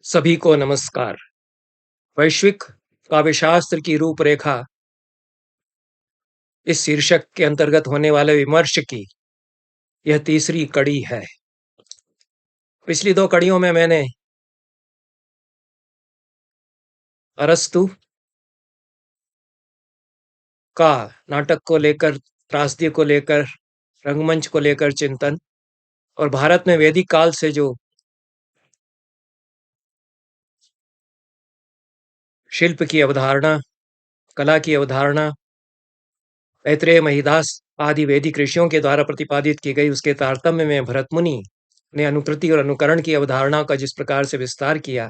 सभी को नमस्कार। वैश्विक काव्यशास्त्र की रूपरेखा इस शीर्षक के अंतर्गत होने वाले विमर्श की यह तीसरी कड़ी है। पिछली दो कड़ियों में मैंने अरस्तु का नाटक को लेकर, त्रासदी को लेकर, रंगमंच को लेकर चिंतन और भारत में वैदिक काल से जो शिल्प की अवधारणा, कला की अवधारणा ऐत्रेय, महिदास आदि वैदिक ऋषियों के द्वारा प्रतिपादित की गई, उसके तारतम्य में भरतमुनि ने अनुकृति और अनुकरण की अवधारणा का जिस प्रकार से विस्तार किया,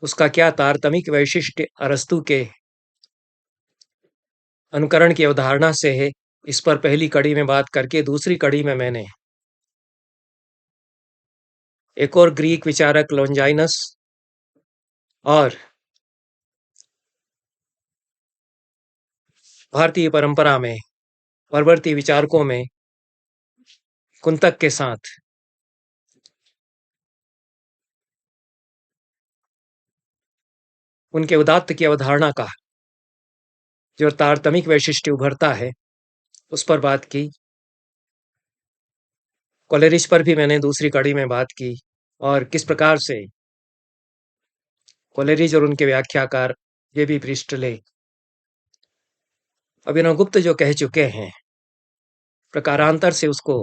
उसका क्या तारतमिक वैशिष्ट्य अरस्तु के अनुकरण की अवधारणा से है, इस पर पहली कड़ी में बात करके दूसरी कड़ी में मैंने एक और ग्रीक विचारक लॉन्जाइनस और भारतीय परंपरा में परवर्ती विचारकों में कुंतक के साथ उनके उदात्त की अवधारणा का जो तारतमिक वैशिष्ट्य उभरता है, उस पर बात की। कोलेरिज पर भी मैंने दूसरी कड़ी में बात की और किस प्रकार से कोलेरिज और उनके व्याख्याकार ये भी पृष्ठले अभिनव गुप्त जो कह चुके हैं, प्रकारांतर से उसको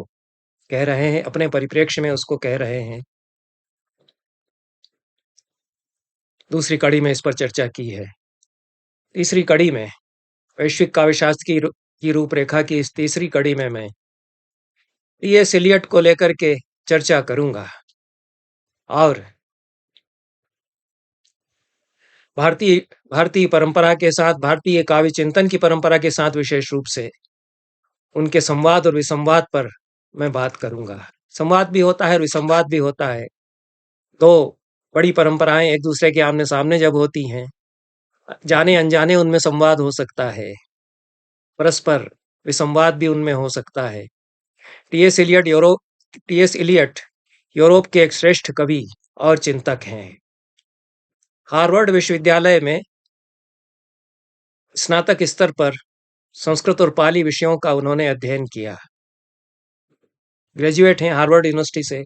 कह रहे हैं, अपने परिप्रेक्ष्य में उसको कह रहे हैं। दूसरी कड़ी में इस पर चर्चा की है। तीसरी कड़ी में वैश्विक काव्यशास्त्र की रूपरेखा की इस तीसरी कड़ी में मैं टी.एस. इलियट को लेकर के चर्चा करूंगा और भारतीय परंपरा के साथ, भारतीय काव्य चिंतन की परंपरा के साथ विशेष रूप से उनके संवाद और विसंवाद पर मैं बात करूंगा। संवाद भी होता है और विसंवाद भी होता है। दो बड़ी परंपराएं एक दूसरे के आमने सामने जब होती हैं, जाने अनजाने उनमें संवाद हो सकता है, परस्पर विसंवाद भी उनमें हो सकता है। टी.एस. इलियट यूरोप के एक श्रेष्ठ कवि और चिंतक हैं। हार्वर्ड विश्वविद्यालय में स्नातक स्तर पर संस्कृत और पाली विषयों का उन्होंने अध्ययन किया। ग्रेजुएट हैं हार्वर्ड यूनिवर्सिटी से।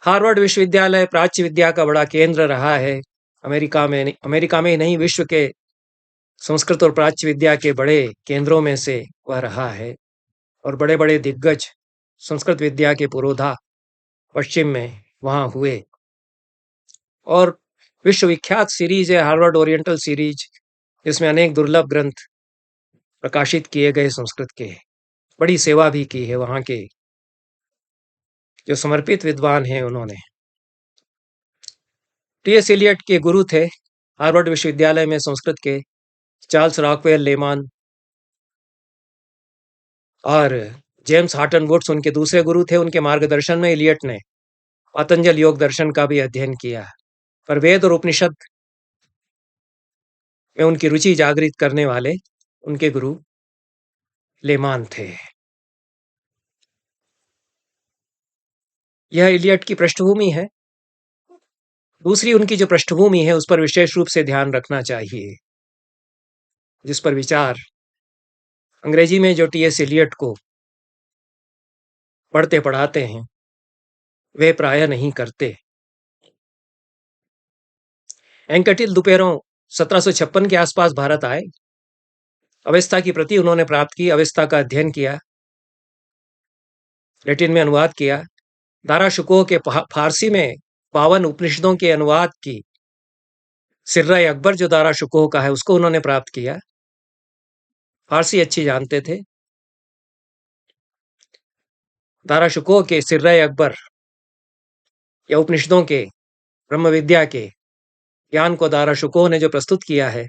हार्वर्ड विश्वविद्यालय प्राच्य विद्या का बड़ा केंद्र रहा है अमेरिका में ही नहीं, विश्व के संस्कृत और प्राच्य विद्या के बड़े केंद्रों में से वह रहा है और बड़े बड़े दिग्गज संस्कृत विद्या के पुरोधा पश्चिम में वहां हुए। और विश्वविख्यात सीरीज है हार्वर्ड ओरिएंटल सीरीज, जिसमें अनेक दुर्लभ ग्रंथ प्रकाशित किए गए संस्कृत के। बड़ी सेवा भी की है वहां के जो समर्पित विद्वान हैं उन्होंने। टी.एस. इलियट के गुरु थे हार्वर्ड विश्वविद्यालय में संस्कृत के चार्ल्स रॉकवेल लेमान, और जेम्स हार्टन वुड्स उनके दूसरे गुरु थे। उनके मार्गदर्शन में इलियट ने पतंजल योग दर्शन का भी अध्ययन किया, पर वेद और उपनिषद में उनकी रुचि जागृत करने वाले उनके गुरु लेमान थे। यह इलियट की पृष्ठभूमि है। दूसरी उनकी जो पृष्ठभूमि है उस पर विशेष रूप से ध्यान रखना चाहिए, जिस पर विचार अंग्रेजी में जो टी.एस. इलियट को पढ़ते पढ़ाते हैं वे प्राय नहीं करते। एंकटिल दुपेरों 1756 के आसपास भारत आए। अवेस्ता की प्रति उन्होंने प्राप्त की, अवेस्ता का अध्ययन किया, लैटिन में अनुवाद किया। दारा शुकोह के फारसी में 52 उपनिषदों के अनुवाद की सिर्रा अकबर जो दारा शुकोह का है उसको उन्होंने प्राप्त किया। फारसी अच्छी जानते थे। दारा शुकोह के सिर्रा अकबर या उपनिषदों के ब्रह्म विद्या के ज्ञान को दारा शुकोह ने जो प्रस्तुत किया है,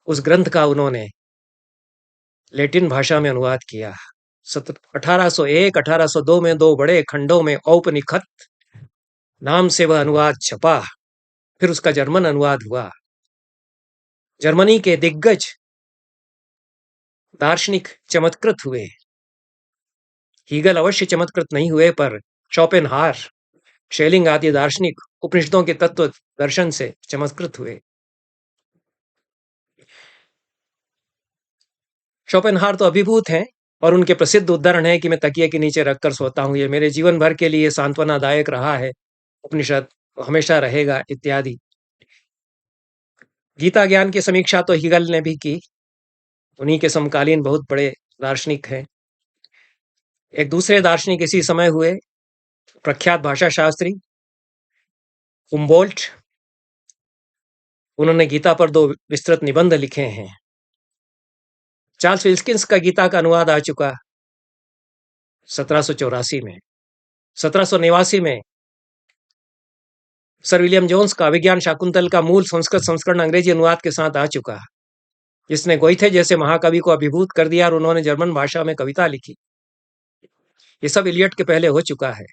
उस ग्रंथ का उन्होंने लैटिन भाषा में अनुवाद किया। 1801-1802 में दो बड़े खंडों में औपनिषद नाम से वह अनुवाद छपा। फिर उसका जर्मन अनुवाद हुआ। जर्मनी के दिग्गज दार्शनिक चमत्कृत हुए। हीगल अवश्य चमत्कृत नहीं हुए, पर शोपेनहावर शेलिंग आदि दार्शनिक उपनिषदों के तत्व दर्शन से चमत्कृत हुए। शोपेनहावर तो अभिभूत हैं और उनके प्रसिद्ध उद्धरण है कि मैं तकिए के नीचे रखकर सोता हूँ, ये मेरे जीवन भर के लिए सांत्वनादायक रहा है, उपनिषद हमेशा रहेगा इत्यादि। गीता ज्ञान की समीक्षा तो हिगल ने भी की, उन्हीं के समकालीन बहुत बड़े दार्शनिक हैं। एक दूसरे दार्शनिक इसी समय हुए, प्रख्यात भाषा शास्त्री हुम्बोल्ट। उन्होंने गीता पर 2 विस्तृत निबंध लिखे हैं। चार्ल्स विल्किंस का गीता का अनुवाद आ चुका 1784 में। 1789 में सर विलियम जोन्स का अभिज्ञान शाकुंतल का मूल संस्कृत संस्करण अंग्रेजी अनुवाद के साथ आ चुका, जिसने गोइथे जैसे महाकवि को अभिभूत कर दिया और उन्होंने जर्मन भाषा में कविता लिखी। ये सब इलियट के पहले हो चुका है।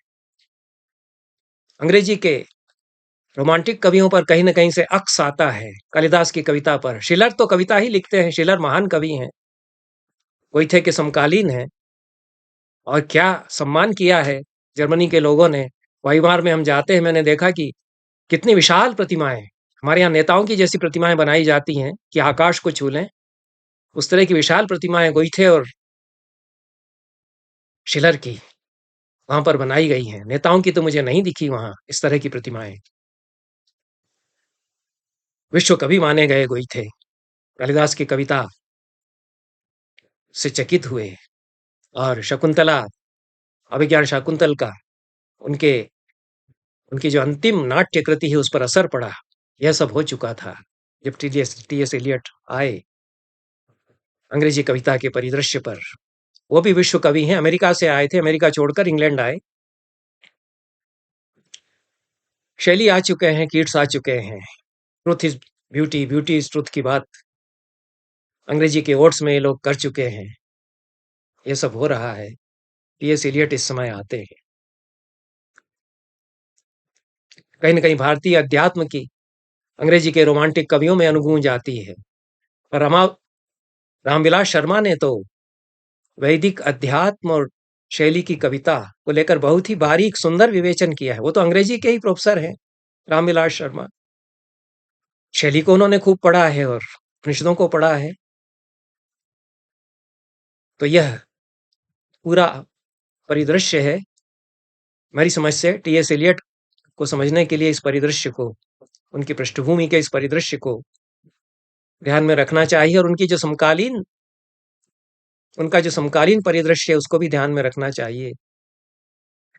अंग्रेजी के रोमांटिक कवियों पर कहीं न कहीं से अक्स आता है, कालिदास की कविता पर। शिलर तो कविता ही लिखते हैं, शिलर महान कवि हैं, गोइथे के समकालीन हैं, और क्या सम्मान किया है जर्मनी के लोगों ने। वाइमार में हम जाते हैं, मैंने देखा कि कितनी विशाल प्रतिमाएं, हमारे यहाँ नेताओं की जैसी प्रतिमाएं बनाई जाती हैं कि आकाश को छू लें, उस तरह की विशाल प्रतिमाएं गोइथे और शिलर की वहां पर बनाई गई हैं। नेताओं की तो मुझे नहीं दिखी वहां इस तरह की प्रतिमाएं। विश्व कवि माने गए गोइथे, कालिदास की कविता से चकित हुए, और शकुंतला, अभिज्ञान शाकुंतल का उनके उनकी जो अंतिम नाट्य कृति है उस पर असर पड़ा। यह सब हो चुका था जब टी एस एलियट आए अंग्रेजी कविता के परिदृश्य पर। वो भी विश्व कवि हैं, अमेरिका से आए थे, अमेरिका छोड़कर इंग्लैंड आए। शैली आ चुके हैं, कीट्स आ चुके हैं, truth is beauty, beauty is truth की बात अंग्रेजी के ओट्स में ये लोग कर चुके हैं। ये सब हो रहा है। टी.एस. एलियट इस समय आते हैं। कहीं न कहीं भारतीय अध्यात्म की अंग्रेजी के रोमांटिक कवियों में अनुगूंज आती है। और रामविलास शर्मा ने तो वैदिक अध्यात्म और शैली की कविता को लेकर बहुत ही बारीक सुंदर विवेचन किया है। वो तो अंग्रेजी के ही प्रोफेसर हैं, रामविलास शर्मा। शैली को उन्होंने खूब पढ़ा है और उपनिषदों को पढ़ा है। तो यह पूरा परिदृश्य है। मेरी समझ से टी.एस. एलियट को समझने के लिए इस परिदृश्य को, उनकी पृष्ठभूमि के इस परिदृश्य को ध्यान में रखना चाहिए, और उनका जो समकालीन परिदृश्य है उसको भी ध्यान में रखना चाहिए।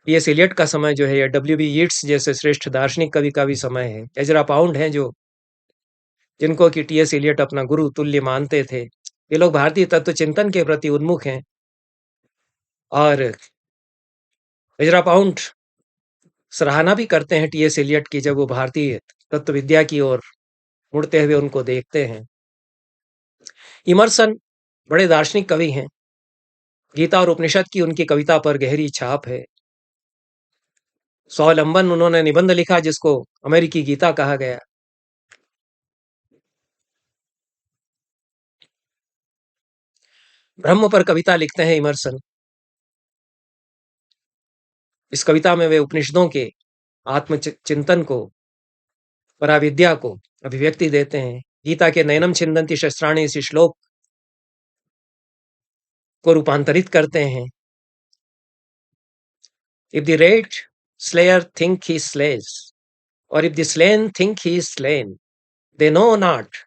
टी.एस. एलियट का समय जो है, या डब्ल्यू.बी. यीट्स जैसे श्रेष्ठ दार्शनिक कवि का भी समय है। एजरा पाउंड हैं जो, जिनको कि टी.एस. एलियट अपना गुरु तुल्य मानते थे। ये लोग भारतीय तत्व चिंतन के प्रति उन्मुख हैं, और एजरा पाउंड सराहना भी करते हैं टी.एस. एलियट की जब वो भारतीय तत्व विद्या की ओर मुड़ते हुए उनको देखते हैं। इमर्सन बड़े दार्शनिक कवि हैं। गीता और उपनिषद की उनकी कविता पर गहरी छाप है। स्वावलंबन उन्होंने निबंध लिखा जिसको अमेरिकी गीता कहा गया। ब्रह्म पर कविता लिखते हैं इमर्सन। इस कविता में वे उपनिषदों के आत्मचिंतन को, पराविद्या को अभिव्यक्ति देते हैं। गीता के नैनम छिन्दन्ति शस्त्राणि इस श्लोक को रूपांतरित करते हैं। If the red slayer think he slays, और if the slain think he is slain, they know not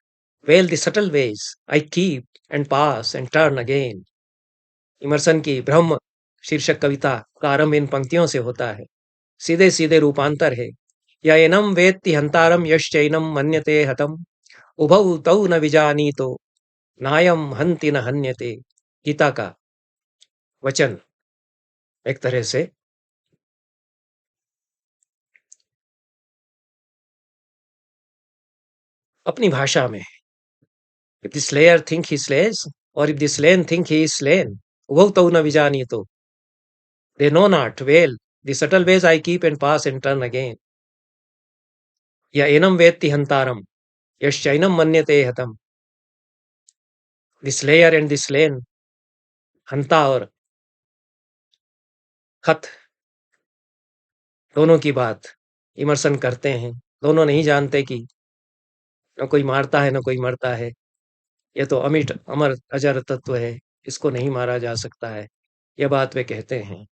well the subtle ways I keep and pass and turn again। Emerson की ब्रह्म शीर्षक कविता का आरंभ इन पंक्तियों से होता है। सीधे सीधे रूपांतर है। या एनम वेत्ति हंतारम यश्चैनम मन्यते हतम, उभौ तौ न विजानीतो नायम हन्ति न हन्यते। गीता का वचन एक तरह से अपनी भाषा में, if the slayer think he slays और if the slain think he is slain, उभौ तौ न विजानीतो, they know not well the subtle ways I keep and pass and turn again। या एनम वेत्ति हंतारम यश्चैनम मन्यते हतम, the slayer and the slain, हंता और हत दोनों की बात इमर्सन करते हैं। दोनों नहीं जानते कि न कोई मारता है न कोई मरता है। ये तो अमिट अमर अजर तत्व है, इसको नहीं मारा जा सकता है। यह बात वे कहते हैं।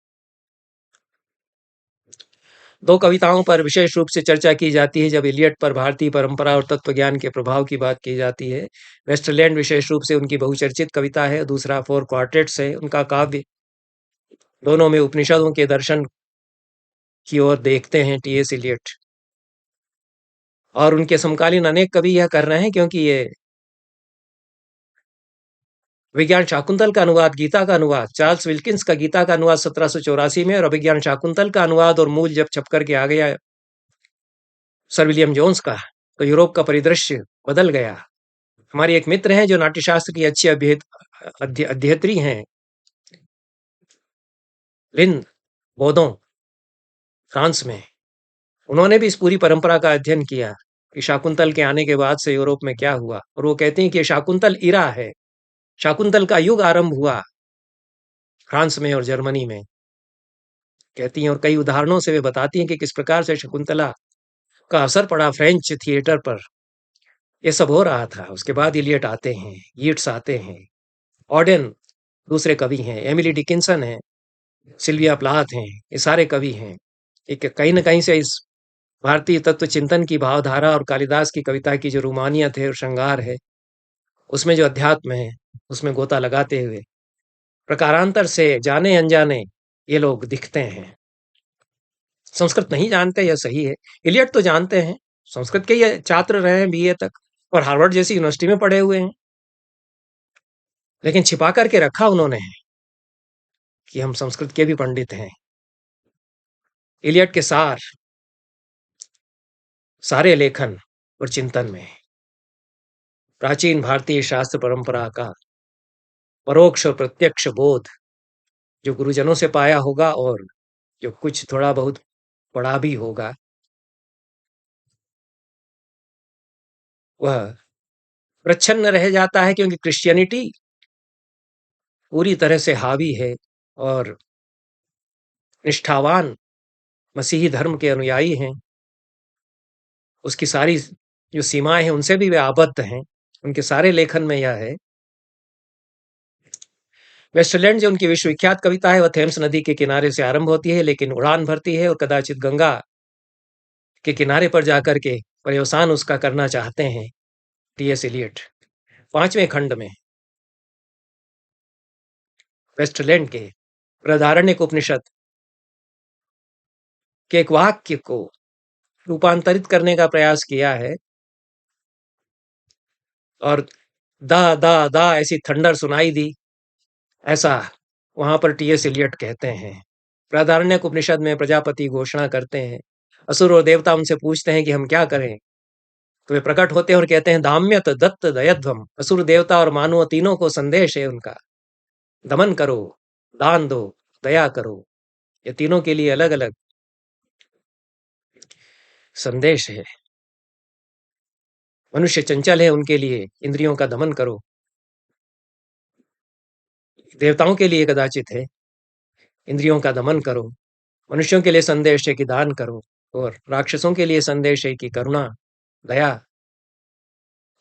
दो कविताओं पर विशेष रूप से चर्चा की जाती है जब इलियट पर भारतीय परंपरा और तत्वज्ञान के प्रभाव की बात की जाती है। वेस्टरलैंड विशेष रूप से उनकी बहुचर्चित कविता है। दूसरा फोर क्वार्टेट्स है, उनका काव्य। दोनों में उपनिषदों के दर्शन की ओर देखते हैं टी.एस. इलियट, और उनके समकालीन अनेक कवि यह कर रहे हैं, क्योंकि ये विज्ञान शाकुंतल का अनुवाद, गीता का अनुवाद, चार्ल्स विल्किंस का गीता का अनुवाद 1784 में, और अभिज्ञान शाकुंतल का अनुवाद और मूल जब छप करके आ गया सर विलियम जोन्स का, तो यूरोप का परिदृश्य बदल गया। हमारी एक मित्र हैं जो नाट्यशास्त्र की अच्छी अध्येत्री हैं, लिन बोदों, फ्रांस में। उन्होंने भी इस पूरी परंपरा का अध्ययन किया कि शाकुंतल के आने के बाद से यूरोप में क्या हुआ, और वो कहते हैं कि शाकुंतल इरा है। शाकुंतल का युग आरंभ हुआ फ्रांस में और जर्मनी में, कहती हैं। और कई उदाहरणों से वे बताती हैं कि किस प्रकार से शकुंतला का असर पड़ा फ्रेंच थिएटर पर। ये सब हो रहा था। उसके बाद इलियट आते हैं, यीट्स आते हैं, ऑडेन दूसरे कवि हैं, एमिली डिकिंसन है, सिल्विया प्लाथ हैं, ये सारे कवि हैं। एक कहीं न कहीं से इस भारतीय तत्व चिंतन की भावधारा और कालिदास की कविता की जो रोमानियत है और श्रृंगार है, उसमें जो अध्यात्म है, उसमें गोता लगाते हुए प्रकारांतर से जाने अनजाने ये लोग दिखते हैं। संस्कृत नहीं जानते, यह सही है। इलियट तो जानते हैं, संस्कृत के ये छात्र रहे हैं बीए तक, और हार्वर्ड जैसी यूनिवर्सिटी में पढ़े हुए हैं, लेकिन छिपा करके रखा उन्होंने कि हम संस्कृत के भी पंडित हैं। इलियट के सारे लेखन और चिंतन में प्राचीन भारतीय शास्त्र परंपरा का परोक्ष और प्रत्यक्ष बोध जो गुरुजनों से पाया होगा, और जो कुछ थोड़ा बहुत पढ़ा भी होगा, वह प्रच्छन्न रह जाता है, क्योंकि क्रिश्चियनिटी पूरी तरह से हावी है, और निष्ठावान मसीही धर्म के अनुयायी हैं। उसकी सारी जो सीमाएं हैं उनसे भी वे आबद्ध हैं। उनके सारे लेखन में यह है। वेस्टरलैंड जो उनकी विश्वविख्यात कविता है, वह थेम्स नदी के किनारे से आरंभ होती है, लेकिन उड़ान भरती है और कदाचित गंगा के किनारे पर जाकर के पर्यवसान उसका करना चाहते हैं टी.एस. इलियट। 5वें खंड में वेस्टरलैंड के बृहदारण्यक उपनिषद के एक वाक्य को रूपांतरित करने का प्रयास किया है, और दा दा दा ऐसी थंडर सुनाई दी, ऐसा वहां पर टी.एस. इलियट कहते हैं। बृहदारण्यक उपनिषद में प्रजापति घोषणा करते हैं, असुर और देवता उनसे पूछते हैं कि हम क्या करें, तो वे प्रकट होते हैं और कहते हैं, दाम्यत दत्त दयध्वम। असुर देवता और मानव तीनों को संदेश है उनका, दमन करो, दान दो, दया करो। ये तीनों के लिए अलग अलग संदेश है। मनुष्य चंचल है, उनके लिए इंद्रियों का दमन करो। देवताओं के लिए कदाचित है, इंद्रियों का दमन करो। मनुष्यों के लिए संदेश है कि दान करो, और राक्षसों के लिए संदेश है कि करुणा, दया।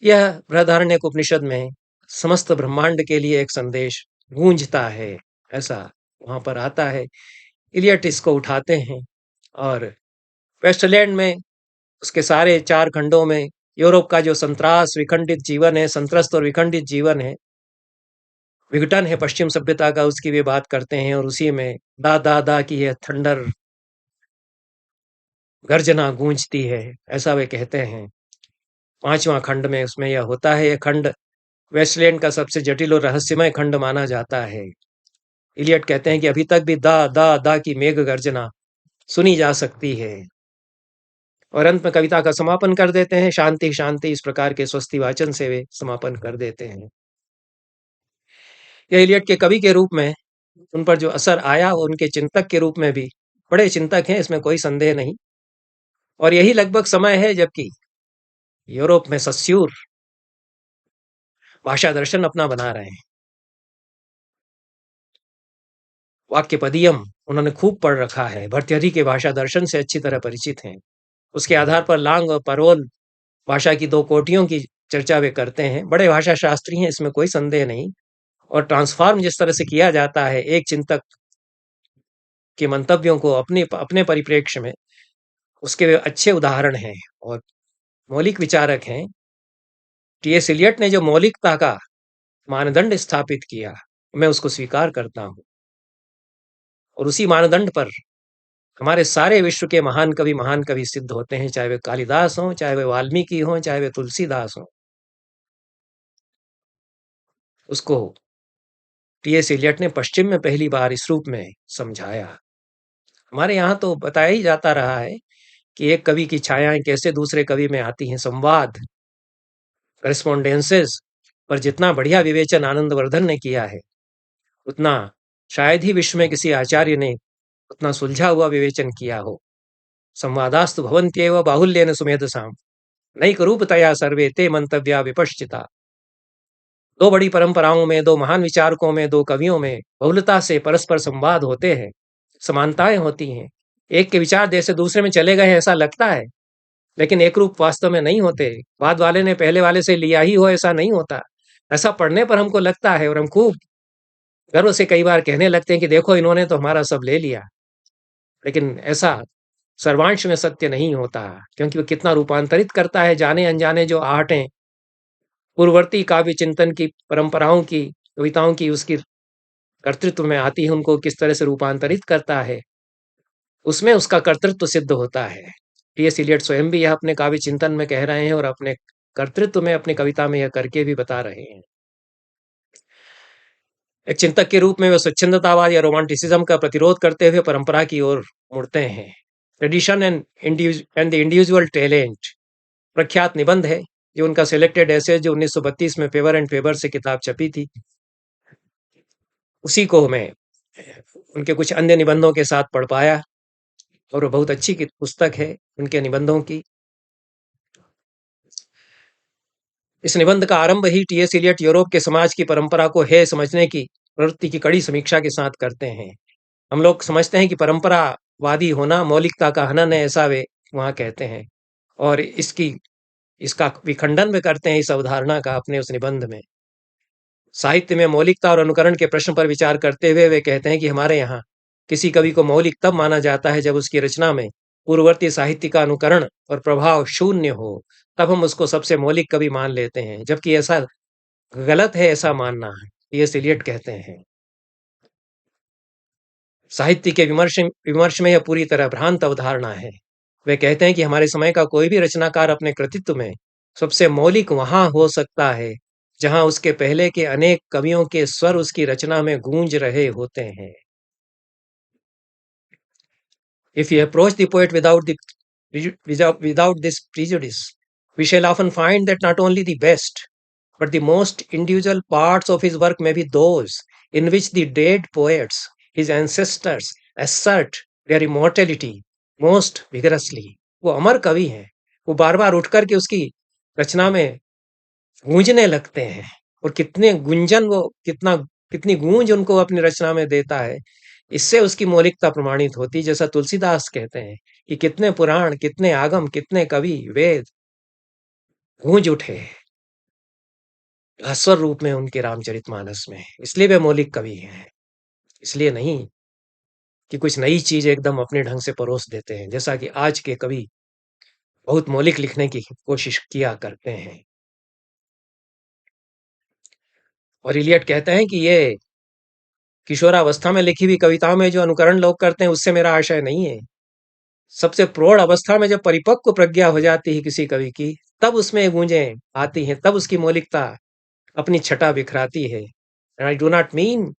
यह बृहदारण्यक उपनिषद में समस्त ब्रह्मांड के लिए एक संदेश गूंजता है, ऐसा वहां पर आता है। इलियट इसको उठाते हैं, और वेस्टलैंड में उसके सारे 4 खंडों में यूरोप का जो संत्रास विखंडित जीवन है, संत्रस्त और विखंडित जीवन है, विघटन है पश्चिम सभ्यता का, उसकी वे बात करते हैं। और उसी में दा दा दा की यह थंडर गर्जना गूंजती है, ऐसा वे कहते हैं। 5वां खंड में उसमें यह होता है। यह खंड वेस्टलैंड का सबसे जटिल और रहस्यमय खंड माना जाता है। इलियट कहते हैं कि अभी तक भी दा दा दा की मेघ गर्जना सुनी जा सकती है, और अंत में कविता का समापन कर देते हैं, शांति शांति, इस प्रकार के स्वस्ति वाचन से वे समापन कर देते हैं। यह इलियट के कवि के रूप में उन पर जो असर आया, और उनके चिंतक के रूप में भी बड़े चिंतक हैं, इसमें कोई संदेह नहीं। और यही लगभग समय है जबकि यूरोप में सस्यूर भाषा दर्शन अपना बना रहे हैं। वाक्यपदीयम उन्होंने खूब पढ़ रखा है, भर्तृहरि के भाषा दर्शन से अच्छी तरह परिचित हैं। उसके आधार पर लांग और परोल भाषा की दो कोटियों की चर्चा वे करते हैं। बड़े भाषा शास्त्री हैं, इसमें कोई संदेह नहीं। और ट्रांसफॉर्म जिस तरह से किया जाता है एक चिंतक के मंतव्यों को अपने अपने परिप्रेक्ष्य में, उसके वे अच्छे उदाहरण हैं और मौलिक विचारक हैं। टी.एस. इलियट ने जो मौलिकता का मानदंड स्थापित किया, मैं उसको स्वीकार करता हूँ। और उसी मानदंड पर हमारे सारे विश्व के महान कवि सिद्ध होते हैं, चाहे वे कालिदास हों, चाहे वे वाल्मीकि हों, चाहे वे तुलसीदास हों। उसको टी.एस. इलियट ने पश्चिम में पहली बार इस रूप में समझाया। हमारे यहाँ तो बताया ही जाता रहा है कि एक कवि की छायाएं कैसे दूसरे कवि में आती हैं। संवाद, करेस्पॉन्डेंसेस पर जितना बढ़िया विवेचन आनंदवर्धन ने किया है, उतना शायद ही विश्व में किसी आचार्य ने उतना सुलझा हुआ विवेचन किया हो। संवादास्तु भवन्त्येव बाहुल्येन सुमेधसाम् नैकरूपतया सर्वे ते मंतव्या विपश्चिता। दो बड़ी परंपराओं में, दो महान विचारकों में, दो कवियों में बहुलता से परस्पर संवाद होते हैं, समानताएं होती हैं। एक के विचार जैसे दूसरे में चले गए ऐसा लगता है, लेकिन एक रूप वास्तव में नहीं होते। बाद वाले ने पहले वाले से लिया ही हो ऐसा नहीं होता। ऐसा पढ़ने पर हमको लगता है और हम खूब गर्व से कई बार कहने लगते हैं कि देखो इन्होंने तो हमारा सब ले लिया। लेकिन ऐसा सर्वांश में सत्य नहीं होता, क्योंकि वो कितना रूपांतरित करता है जाने अनजाने जो आहटें पूर्ववर्ती काव्य चिंतन की परंपराओं की, कविताओं की उसकी कर्तृत्व में आती है, उनको किस तरह से रूपांतरित करता है, उसमें उसका कर्तृत्व सिद्ध होता है। टी.एस. इलियट स्वयं भी यह अपने काव्य चिंतन में कह रहे हैं और अपने कर्तृत्व में अपनी कविता में यह करके भी बता रहे हैं। एक चिंतक के रूप में वे स्वच्छंदतावाद या रोमांटिसिज्म का प्रतिरोध करते हुए परंपरा की ओर मुड़ते हैं। Tradition and the individual talent प्रख्यात निबंध है, जो उनका सिलेक्टेड ऐसे जो 1932 में फेवर एंड फेवर से किताब छपी थी, उसी को मैं उनके कुछ अन्य निबंधों के साथ पढ़ पाया और वो बहुत अच्छी पुस्तक है उनके निबंधों की। इस निबंध का आरंभ ही टी.एस. इलियट यूरोप के समाज की परंपरा को है समझने की प्रवृत्ति की कड़ी समीक्षा के साथ करते हैं। हम लोग समझते हैं कि परंपरावादी होना मौलिकता का हनन है, ऐसा वे वहां कहते हैं, और इसका विखंडन में करते हैं इस अवधारणा का अपने उस निबंध में। साहित्य में मौलिकता और अनुकरण के प्रश्न पर विचार करते हुए वे कहते हैं कि हमारे यहाँ किसी कवि को मौलिक तब माना जाता है जब उसकी रचना में पूर्ववर्ती साहित्य का अनुकरण और प्रभाव शून्य हो, तब हम उसको सबसे मौलिक कवि मान लेते हैं, जबकि ऐसा गलत है ऐसा मानना है। टी.एस. इलियट कहते हैं साहित्य के विमर्श में यह पूरी तरह भ्रांत अवधारणा है। वे कहते हैं कि हमारे समय का कोई भी रचनाकार अपने कृतित्व में सबसे मौलिक वहां हो सकता है जहां उसके पहले के अनेक कवियों के स्वर उसकी रचना में गूंज रहे होते हैं। If you approach the poet without this prejudice, we shall often find that not only the best, but the most individual parts of his work may be those in which the dead poets, his ancestors, assert their immortality most vigorously. वो अमर कवि हैं, वो बार बार उठ करके उसकी रचना में गूंजने लगते हैं, और कितने गुंजन वो कितनी गूंज उनको अपनी रचना में देता है, इससे उसकी मौलिकता प्रमाणित होती। जैसा तुलसीदास कहते हैं कि कितने पुराण, कितने आगम, कितने कवि वेद गूंज उठे भास्वर रूप में उनके रामचरितमानस में, इसलिए वे मौलिक कवि हैं। इसलिए नहीं कि कुछ नई चीज एकदम अपने ढंग से परोस देते हैं, जैसा कि आज के कवि बहुत मौलिक लिखने की कोशिश किया करते हैं। और इलियट कहते हैं कि ये किशोरावस्था में लिखी हुई कविताओं में जो अनुकरण लोग करते हैं उससे मेरा आशय नहीं है। सबसे प्रौढ़ अवस्था में जब परिपक्व प्रज्ञा हो जाती है किसी कवि की, तब उसमें गूंजें आती हैं, तब उसकी मौलिकता अपनी छटा बिखराती है। And I do not mean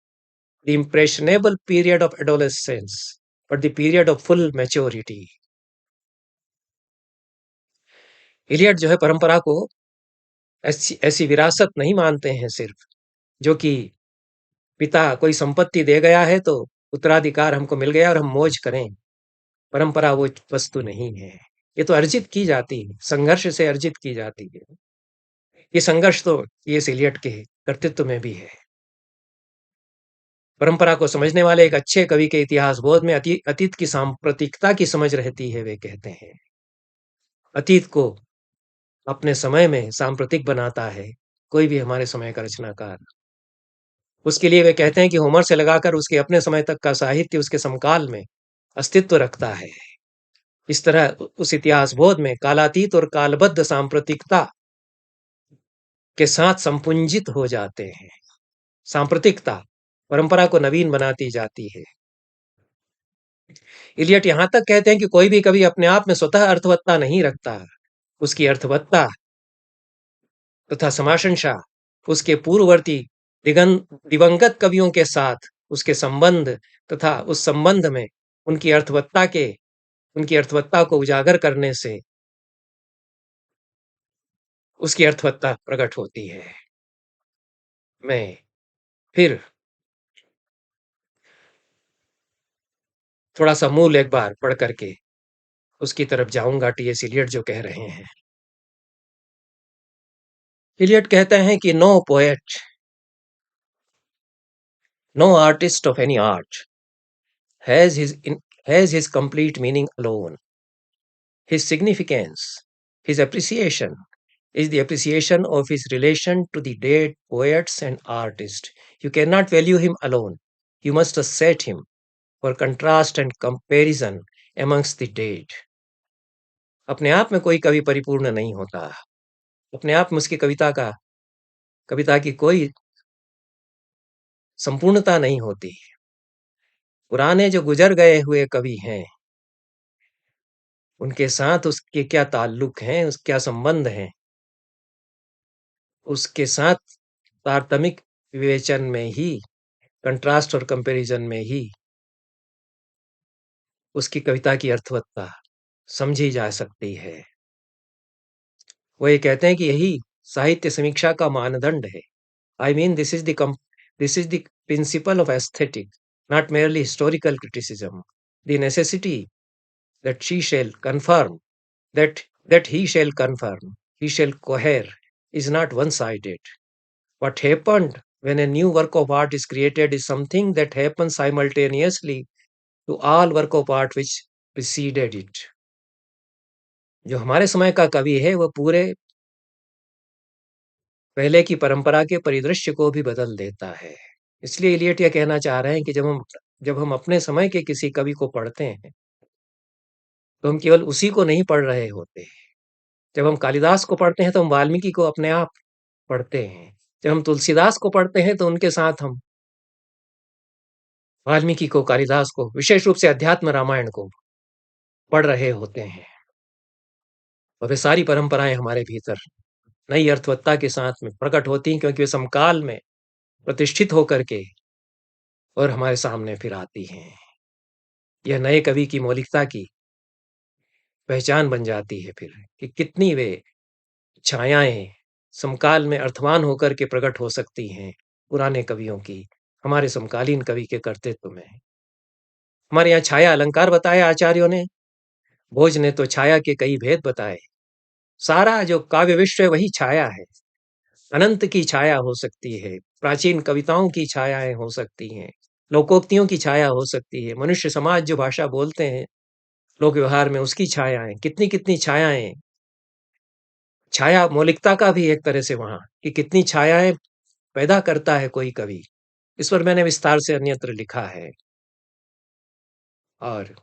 the impressionable period of adolescence, but the period of full maturity. Eliot जो है परंपरा को ऐसी विरासत नहीं मानते हैं सिर्फ, जो कि पिता कोई संपत्ति दे गया है तो उत्तराधिकार हमको मिल गया और हम मौज करें। परंपरा वो वस्तु नहीं है, ये तो अर्जित की जाती है, संघर्ष से अर्जित की जाती है। ये संघर्ष तो ये इलियट के कर्तृत्व में भी है। परंपरा को समझने वाले एक अच्छे कवि के इतिहास बोध में अतीत की सांप्रतिकता की समझ रहती है। वे कहते हैं अतीत को अपने समय में सांप्रतिक बनाता है कोई भी हमारे समय का रचनाकार। उसके लिए वे कहते हैं कि होमर से लगाकर उसके अपने समय तक का साहित्य उसके समकाल में अस्तित्व रखता है। इस तरह उस इतिहास बोध में कालातीत और कालबद्ध सांप्रतिकता के साथ संपुंजित हो जाते हैं। सांप्रतिकता परंपरा को नवीन बनाती जाती है। इलियट यहां तक कहते हैं कि कोई भी कवि अपने आप में स्वतः अर्थवत्ता नहीं रखता। उसकी अर्थवत्ता तथा समाशंसा उसके पूर्ववर्ती दिवंगत कवियों के साथ उसके संबंध तथा उस संबंध में उनकी अर्थवत्ता को उजागर करने से उसकी अर्थवत्ता प्रकट होती है। मैं फिर थोड़ा सा मूल एक बार पढ़ करके उसकी तरफ जाऊंगा। टीएस इलियट जो कह रहे हैं, इलियट कहते हैं कि no poet, no artist of any art has his has his complete meaning alone. His significance, his appreciation is the appreciation of his relation to the dead poets and artists. You cannot value him alone. You must set him for contrast and comparison amongst the dead. अपने आप में कोई कवि परिपूर्ण नहीं होता। अपने आप में उसकी कविता की कोई संपूर्णता नहीं होती। पुराने जो गुजर गए हुए कवि हैं उनके साथ उसके क्या ताल्लुक हैं, उस क्या संबंध हैं, उसके साथ तारतमिक विवेचन में ही, कंट्रास्ट और कंपैरिजन में ही उसकी कविता की अर्थवत्ता समझी जा सकती है। वो ये कहते हैं कि यही साहित्य समीक्षा का मानदंड है। I mean this is the principle of aesthetic, not merely historical criticism. The necessity that she shall conform that he shall cohere is not one-sided. What happened when a new work of art is created is something that happens simultaneously to all work of art which preceded it. जो हमारे समय का कवि है वह पूरे पहले की परंपरा के परिदृश्य को भी बदल देता है। इसलिए इलियट यह कहना चाह रहे हैं कि जब हम अपने समय के किसी कवि को पढ़ते हैं तो हम केवल उसी को नहीं पढ़ रहे होते। जब हम कालिदास को पढ़ते हैं तो हम वाल्मीकि को अपने आप पढ़ते हैं। जब हम तुलसीदास को पढ़ते हैं तो उनके साथ हम वाल्मीकि को, कालिदास को, विशेष रूप से अध्यात्म रामायण को पढ़ रहे होते हैं। और वे सारी परंपराएं हमारे भीतर नई अर्थवत्ता के साथ में प्रकट होती हैं क्योंकि वे समकाल में प्रतिष्ठित होकर के और हमारे सामने फिर आती हैं। यह नए कवि की मौलिकता की पहचान बन जाती है फिर कि कितनी वे छायाएं समकाल में अर्थवान होकर के प्रकट हो सकती हैं पुराने कवियों की हमारे समकालीन कवि के कर्तृत्व में। हमारे यहाँ छाया अलंकार बताया आचार्यों ने, भोज ने तो छाया के कई भेद बताए। सारा जो काव्य विश्व है वही छाया है। अनंत की छाया हो सकती है, प्राचीन कविताओं की छायाएं हो सकती हैं, लोकोक्तियों की छाया हो सकती है, मनुष्य समाज जो भाषा बोलते हैं लोक व्यवहार में उसकी छायाएं, कितनी कितनी छायाएं। छाया मौलिकता का भी एक तरह से वहां कि कितनी छायाएं पैदा करता है कोई कवि, इस पर मैंने विस्तार से अन्यत्र लिखा है और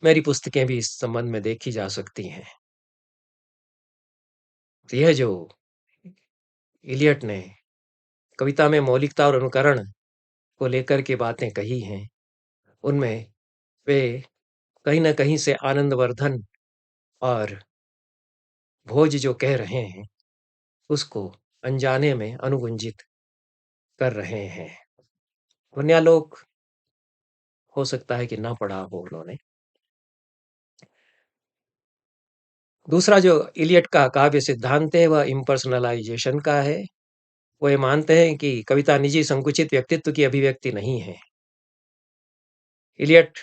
मेरी पुस्तकें भी इस संबंध में देखी जा सकती हैं। तो यह जो इलियट ने कविता में मौलिकता और अनुकरण को लेकर के बातें कही हैं, उनमें वे कहीं न कहीं से आनंदवर्धन और भोज जो कह रहे हैं, उसको अनजाने में अनुगुंजित कर रहे हैं। वन्यालोक हो सकता है कि ना पढ़ा हो उन्होंने। दूसरा जो इलियट का काव्य सिद्धांत है वह इम्पर्सनलाइजेशन का है। वो ये मानते हैं कि कविता निजी संकुचित व्यक्तित्व की अभिव्यक्ति नहीं है। इलियट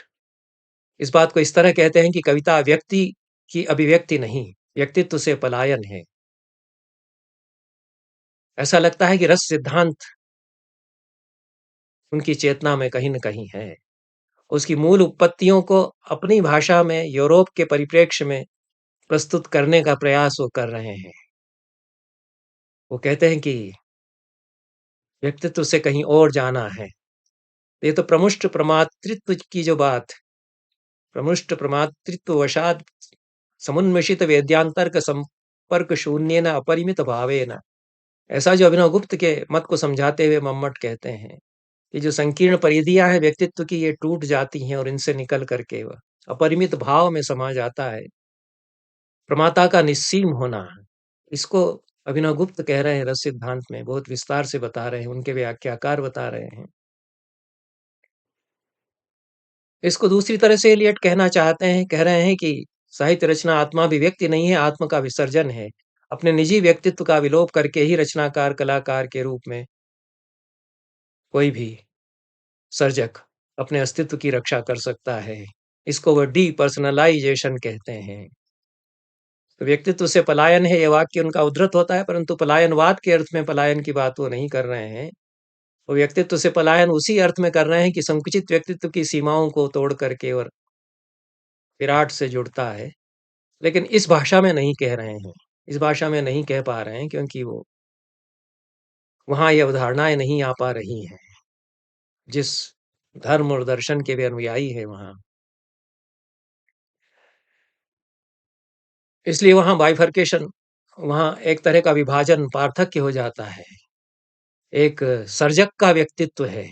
इस बात को इस तरह कहते हैं कि कविता व्यक्ति की अभिव्यक्ति नहीं, व्यक्तित्व से पलायन है। ऐसा लगता है कि रस सिद्धांत उनकी चेतना में कहीं न कहीं है। उसकी मूल उत्पत्तियों को अपनी भाषा में यूरोप के परिप्रेक्ष्य में प्रस्तुत करने का प्रयास वो कर रहे हैं। वो कहते हैं कि व्यक्तित्व से कहीं और जाना है। ये तो प्रमुष्ट प्रमातृत्व की जो बात, प्रमुष्ट प्रमातृत्ववशात् समुन्मिषित वेद्यांतर्क संपर्क शून्येन अपरिमित भावेन, ऐसा जो अभिनव गुप्त के मत को समझाते हुए मम्मट कहते हैं कि जो संकीर्ण परिधियां हैं व्यक्तित्व की, ये टूट जाती हैं और इनसे निकल करके वह अपरिमित भाव में समा जाता है। प्रमाता का निस्सीम होना, इसको अभिनव गुप्त कह रहे हैं रस सिद्धांत में, बहुत विस्तार से बता रहे हैं, उनके व्याख्याकार बता रहे हैं। इसको दूसरी तरह से एलियट कहना चाहते हैं, कह रहे हैं कि साहित्य रचना आत्माभिव्यक्ति नहीं है, आत्म का विसर्जन है। अपने निजी व्यक्तित्व का विलोप करके ही रचनाकार, कलाकार के रूप में कोई भी सर्जक अपने अस्तित्व की रक्षा कर सकता है। इसको वह डीपर्सनलाइजेशन कहते हैं। तो व्यक्तित्व से पलायन है, ये वाक्य उनका उद्धृत होता है, परंतु पलायनवाद के अर्थ में पलायन की बात वो नहीं कर रहे हैं। वो व्यक्तित्व से पलायन उसी अर्थ में कर रहे हैं कि संकुचित व्यक्तित्व की सीमाओं को तोड़ करके और विराट से जुड़ता है। लेकिन इस भाषा में नहीं कह रहे हैं, इस भाषा में नहीं कह पा रहे हैं, क्योंकि वो वहाँ ये अवधारणाएँ नहीं आ पा रही हैं, जिस धर्म और दर्शन के वे अनुयायी हैं वहाँ। इसलिए वहाँ बाइफरकेशन, वहाँ एक तरह का विभाजन, पार्थक्य हो जाता है। एक सर्जक का व्यक्तित्व है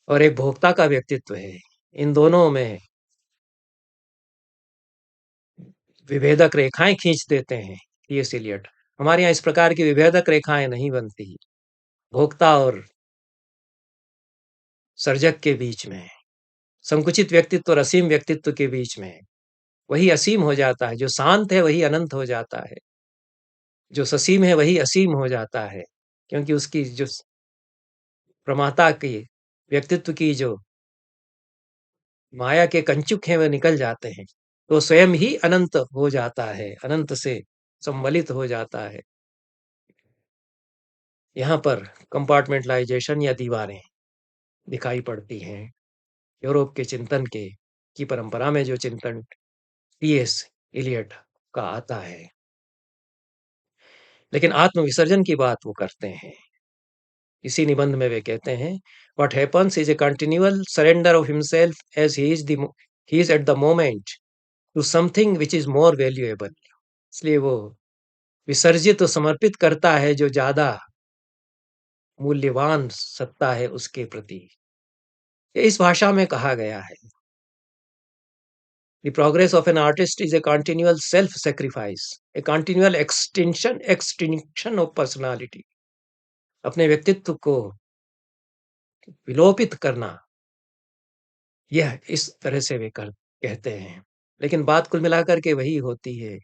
और एक भोक्ता का व्यक्तित्व है। इन दोनों में विभेदक रेखाएँ खींच देते हैं टी.एस. एलियट। हमारे यहाँ इस प्रकार की विभेदक रेखाएँ नहीं बनती, भोक्ता और सर्जक के बीच में, संकुचित व्यक्तित्व और असीम व्यक्तित्व के बीच में। वही असीम हो जाता है, जो शांत है वही अनंत हो जाता है, जो ससीम है वही असीम हो जाता है, क्योंकि उसकी जो प्रमाता की व्यक्तित्व की जो माया के कंचुक हैं, वे निकल जाते हैं, तो स्वयं ही अनंत हो जाता है, अनंत से संवलित हो जाता है। यहाँ पर कंपार्टमेंटलाइजेशन या दीवारें दिखाई पड़ती हैं। यूरोप के चिंतन के की परंपरा में जो चिंतन टी.एस. एलियट का आता है, लेकिन आत्मविसर्जन की बात वो करते हैं। इसी निबंध में वे कहते हैं, what happens is a continual surrender of himself as he is at the moment to something which is more valuable. इसलिए वो विसर्जित तो समर्पित करता है जो ज्यादा मूल्यवान सत्ता है उसके प्रति। ये इस भाषा में कहा गया है। The progress of an artist is a continual self-sacrifice, a continual extinction of personality. अपने व्यक्तित्व को विलोपित करना, यह इस तरह से वे कहते हैं। लेकिन बात कुल मिलाकर के वही होती है।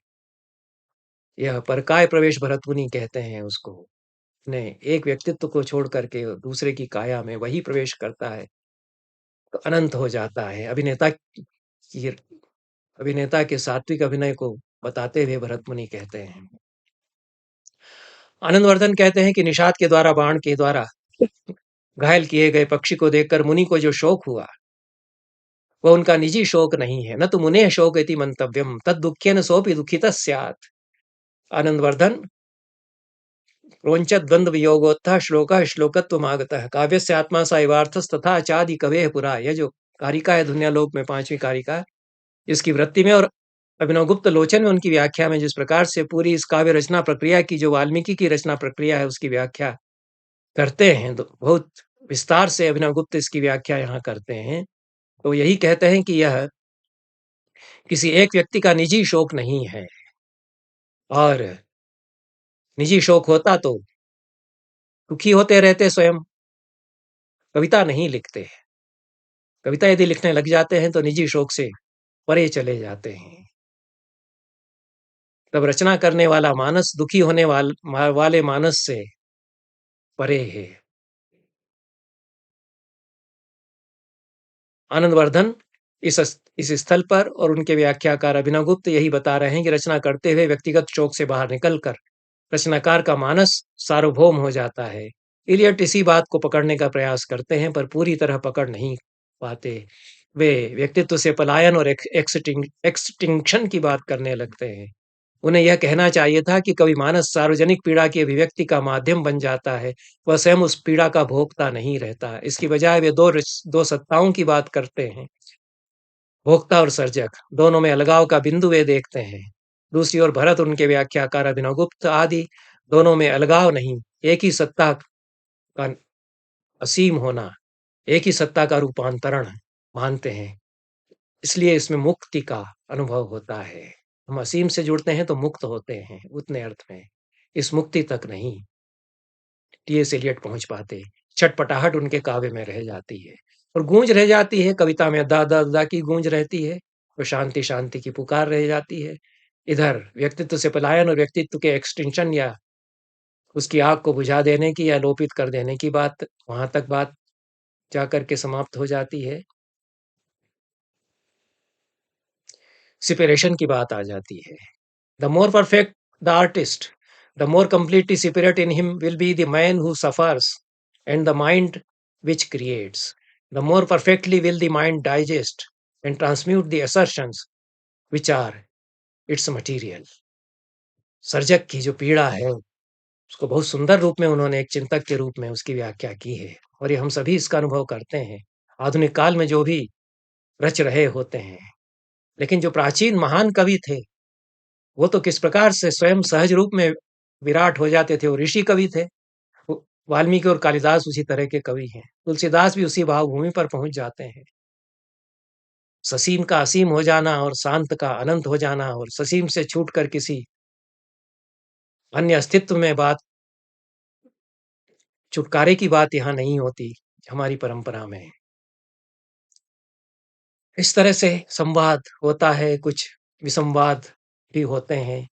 यह परकाय प्रवेश भरतमुनि कहते हैं उसको। अपने एक व्यक्तित्व को छोड़ करके दूसरे की काया में वही प्रवेश करता है, तो अनंत हो जाता है। अभिनेता के सात्विक अभिनय को बताते हुए भरतमुनि कहते हैं। आनंदवर्धन कहते हैं कि निषाद के द्वारा बाण के द्वारा घायल किए गए पक्षी को देखकर मुनि को जो शोक हुआ, वह उनका निजी शोक नहीं है। न तो मुने शोक इति मंतव्यम तद दुखेन सोपि दुखितः स्यात्। आनंदवर्धन रोंचत द्वंद्व वियोगोत्थः श्लोकः श्लोकत्वमागतः काव्यस्य आत्मा स एवार्थस्तथा चादि कवेः पुरा। यह जो कारिका है दुनियालोक में, 5वीं कारिका, इसकी वृत्ति में और अभिनव गुप्त लोचन में उनकी व्याख्या में जिस प्रकार से पूरी इस काव्य रचना प्रक्रिया की, जो वाल्मीकि की रचना प्रक्रिया है, उसकी व्याख्या करते हैं, तो बहुत विस्तार से अभिनव गुप्त इसकी व्याख्या यहाँ करते हैं। तो यही कहते हैं कि यह किसी एक व्यक्ति का निजी शोक नहीं है, और निजी शोक होता तो दुखी होते रहते स्वयं, कविता नहीं लिखते। कविता यदि लिखने लग जाते हैं तो निजी शोक से परे चले जाते हैं। तब रचना करने वाला मानस दुखी होने वाले मानस से परे है। आनंदवर्धन इस स्थल पर और उनके व्याख्याकार अभिनव गुप्त यही बता रहे हैं कि रचना करते हुए व्यक्तिगत शोक से बाहर निकलकर रचनाकार का मानस सार्वभौम हो जाता है, इलियट इसी बात को पकड़ने का प्रयास करते हैं, पर पूरी तरह पकड़ नहीं पाते। वे व्यक्तित्व से पलायन और एक्सटिंक्शन की बात करने लगते हैं। उन्हें यह कहना चाहिए था कि कभी मानस सार्वजनिक पीड़ा की अभिव्यक्ति का माध्यम बन जाता है, वह स्वयं उस पीड़ा का भोक्ता नहीं रहता। इसकी बजाय वे दो सत्ताओं की बात करते हैं, भोक्ता और सर्जक, दोनों में अलगाव का बिंदु वे देखते हैं। दूसरी ओर भरत, उनके व्याख्याकार अभिनवगुप्त आदि, दोनों में अलगाव नहीं, एक ही सत्ता का असीम होना, एक ही सत्ता का रूपांतरण मानते हैं। इसलिए इसमें मुक्ति का अनुभव होता है। हम असीम से जुड़ते हैं तो मुक्त होते हैं, उतने अर्थ में। इस मुक्ति तक नहीं टीएस एलियट पहुंच पाते। छटपटाहट उनके काव्य में रह जाती है और गूंज रह जाती है। कविता में दा दा दा की गूंज रहती है, तो शांति शांति की पुकार रह जाती है। इधर व्यक्तित्व से पलायन और व्यक्तित्व के एक्सटेंशन या उसकी आग को बुझा देने की या लोपित कर देने की बात, वहां तक बात जाकर के समाप्त हो जाती है। सेपरेशन की बात आ जाती है। The more perfect the artist, the more completely separate in him will be the man who suffers and the mind which creates. The more perfectly will the mind digest and transmute the assertions which are its material. सर्जक की जो पीड़ा है, उसको बहुत सुंदर रूप में उन्होंने एक चिंतक के रूप में उसकी व्याख्या की है और ये हम सभी इसका अनुभव करते हैं। आधुनिक काल में जो भी रच रहे होते हैं, लेकिन जो प्राचीन महान कवि थे, वो तो किस प्रकार से स्वयं सहज रूप में विराट हो जाते थे। वो ऋषि कवि थे। वाल्मीकि और कालिदास उसी तरह के कवि हैं। तुलसीदास भी उसी भावभूमि पर पहुंच जाते हैं। ससीम का असीम हो जाना और शांत का अनंत हो जाना और ससीम से छूटकर किसी अन्य अस्तित्व में बात, छुटकारे की बात यहाँ नहीं होती हमारी परंपरा में। इस तरह से संवाद होता है, कुछ विसंवाद भी होते हैं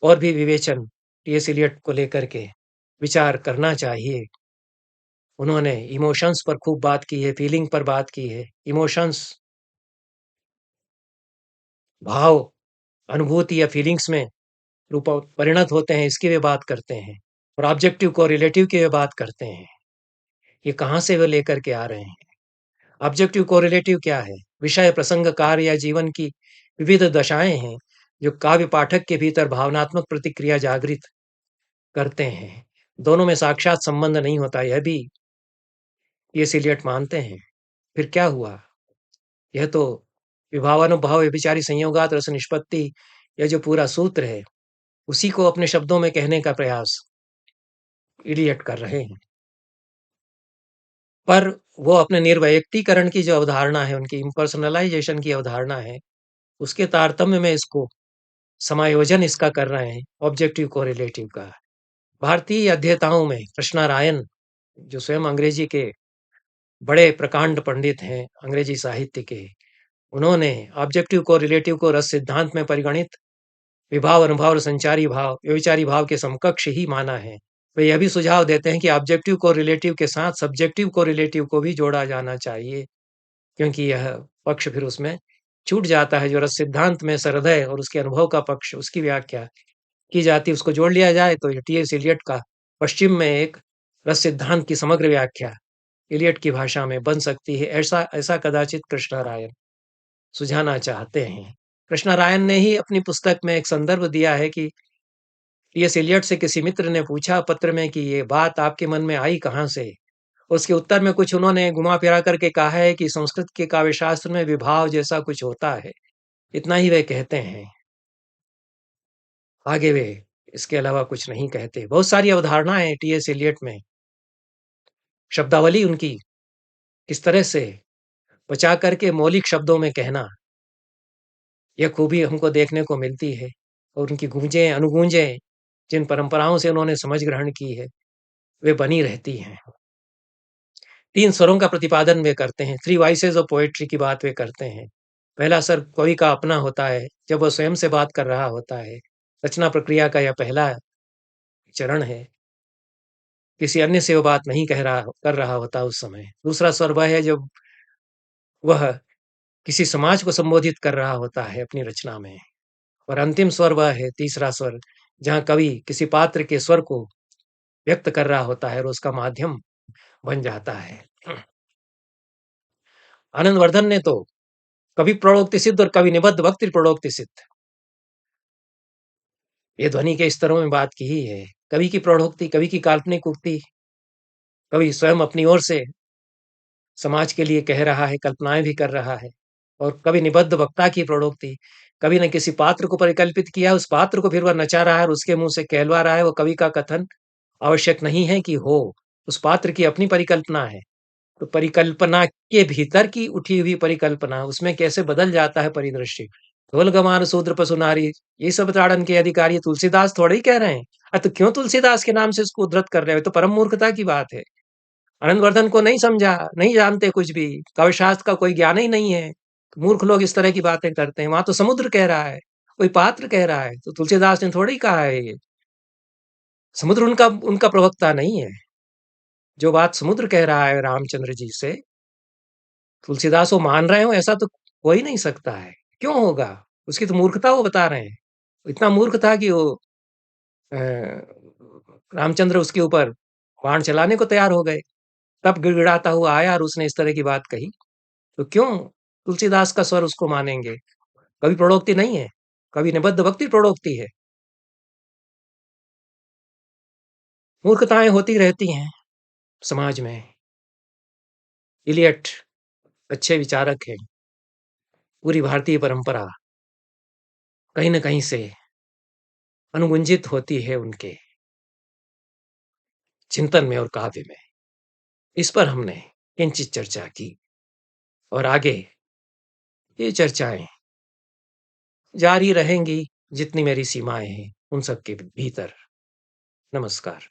और भी विवेचन टीएस इलियट को लेकर के विचार करना चाहिए। उन्होंने इमोशंस पर खूब बात की है, फीलिंग पर बात की है। इमोशंस भाव, अनुभूति या फीलिंग्स में रूप परिणत होते हैं, इसकी वे बात करते हैं। और ऑब्जेक्टिव को रिलेटिव की वे बात करते हैं। ये कहाँ से वे लेकर के आ रहे हैं? ऑब्जेक्टिव को रिलेटिव क्या है? विषय, प्रसंग, कार्य या जीवन की विविध दशाएं हैं जो काव्य पाठक के भीतर भावनात्मक प्रतिक्रिया जागृत करते हैं। दोनों में साक्षात संबंध नहीं होता, यह भी टीएस इलियट मानते हैं। फिर क्या हुआ? यह तो विभावानुभाव व्यभिचारी संयोगात रस निष्पत्ति, यह जो पूरा सूत्र है, उसी को अपने शब्दों में कहने का प्रयास इलियट कर रहे हैं। पर वो अपने निर्वैयक्तिकरण की जो अवधारणा है, उनकी इम्पर्सनलाइजेशन की अवधारणा है, उसके तारतम्य में इसको समायोजन इसका कर रहे हैं, ऑब्जेक्टिव को रिलेटिव का। भारतीय अध्येताओं में कृष्णनारायण, जो स्वयं अंग्रेजी के बड़े प्रकांड पंडित हैं, अंग्रेजी साहित्य के, उन्होंने ऑब्जेक्टिव को रिलेटिव को रस सिद्धांत में परिगणित विभाव, अनुभव और संचारी भाव, व्यभिचारी भाव के समकक्ष ही माना है। वे यह भी सुझाव देते हैं कि ऑब्जेक्टिव को रिलेटिव के साथ सब्जेक्टिव को रिलेटिव को भी जोड़ा जाना चाहिए, क्योंकि यह पक्ष फिर उसमें छूट जाता है। जो रस सिद्धांत में सहृदय और उसके अनुभव का पक्ष, उसकी व्याख्या की जाती है, उसको जोड़ लिया जाए तो टीएस इलियट का पश्चिम में एक रस सिद्धांत की समग्र व्याख्या इलियट की भाषा में बन सकती है। ऐसा ऐसा कदाचित कृष्णनारायण सुझाना चाहते हैं। कृष्णनारायण ने ही अपनी पुस्तक में एक संदर्भ दिया है कि टीएस इलियट से किसी मित्र ने पूछा पत्र में कि ये बात आपके मन में आई कहाँ से? उसके उत्तर में कुछ उन्होंने घुमा फिरा करके कहा है कि संस्कृत के काव्य शास्त्र में विभाव जैसा कुछ होता है। इतना ही वे कहते हैं, आगे वे इसके अलावा कुछ नहीं कहते। बहुत सारी अवधारणाएं हैं टीएस इलियट में। शब्दावली उनकी किस तरह से बचा करके मौलिक शब्दों में कहना, यह खूबी हमको देखने को मिलती है। और उनकी गूंजें, अनुगूंजें, जिन परंपराओं से उन्होंने समझ ग्रहण की है, वे बनी रहती हैं। 3 स्वरों का प्रतिपादन वे करते हैं। 3 वॉइसेस ऑफ पोएट्री की बात वे करते हैं। पहला स्वर कवि का अपना होता है, जब वह स्वयं से बात कर रहा होता है। रचना प्रक्रिया का यह पहला चरण है। किसी अन्य से वो बात नहीं कर रहा होता उस समय। दूसरा स्वर वह है जब वह किसी समाज को संबोधित कर रहा होता है अपनी रचना में। और अंतिम स्वर वह है, तीसरा स्वर, जहाँ कवि किसी पात्र के स्वर को व्यक्त कर रहा होता है और उसका माध्यम बन जाता है। आनंदवर्धन ने तो कवि प्रणोक्ति सिद्ध और कवि निबद्ध भक्ति प्रणोक्ति सिद्ध, ये ध्वनि के स्तरों में बात की ही है। कवि की प्रणोक्ति, कवि की काल्पनिक उक्ति, कवि स्वयं अपनी ओर से समाज के लिए कह रहा है, कल्पनाएँ भी कर रहा है। और कवि निबद्ध वक्ता की प्रणोक्ति, कवि ने किसी पात्र को परिकल्पित किया, उस पात्र को फिर वह नचा रहा है और उसके मुँह से कहलवा रहा है, वो कवि का कथन आवश्यक नहीं है कि हो, उस पात्र की अपनी परिकल्पना है। तो परिकल्पना के भीतर की उठी हुई परिकल्पना, उसमें कैसे बदल जाता है परिदृश्य। ढोल गमार शूद्र पशु नारी, ये सब ताड़न के अधिकारी तुलसीदास थोड़े ही कह रहे हैं। तो क्यों तुलसीदास के नाम से इसको उद्धृत कर रहे हो? ये तो परम मूर्खता की बात है। आनंदवर्धन को नहीं समझा, नहीं जानते कुछ भी, काव्यशास्त्र का कोई ज्ञान ही नहीं है। मूर्ख लोग इस तरह की बातें करते हैं। वहाँ तो समुद्र कह रहा है, कोई पात्र कह रहा है, तो तुलसीदास ने थोड़ी ही कहा है ये। समुद्र उनका उनका प्रवक्ता नहीं है। जो बात समुद्र कह रहा है रामचंद्र जी से, तुलसीदास वो मान रहे हो ऐसा तो हो ही नहीं सकता है। क्यों होगा? उसकी तो मूर्खता वो बता रहे हैं। इतना मूर्ख था कि वो अ, रामचंद्र उसके ऊपर बाण चलाने को तैयार हो गए। तब गिड़गिड़ाता हुआ आया और उसने इस तरह की बात कही। तो क्यों तुलसीदास का स्वर उसको मानेंगे? कवि प्रणोक्ति नहीं है, कवि निबद्ध भक्ति प्रणोक्ति है। मूर्खताएँ होती रहती हैं समाज में। इलियट अच्छे विचारक हैं। पूरी भारतीय परंपरा कहीं न कहीं से अनुगुंजित होती है उनके चिंतन में और काव्य में। इस पर हमने किंचित चर्चा की और आगे ये चर्चाएँ जारी रहेंगी जितनी मेरी सीमाएँ हैं, उन सब के भीतर। नमस्कार।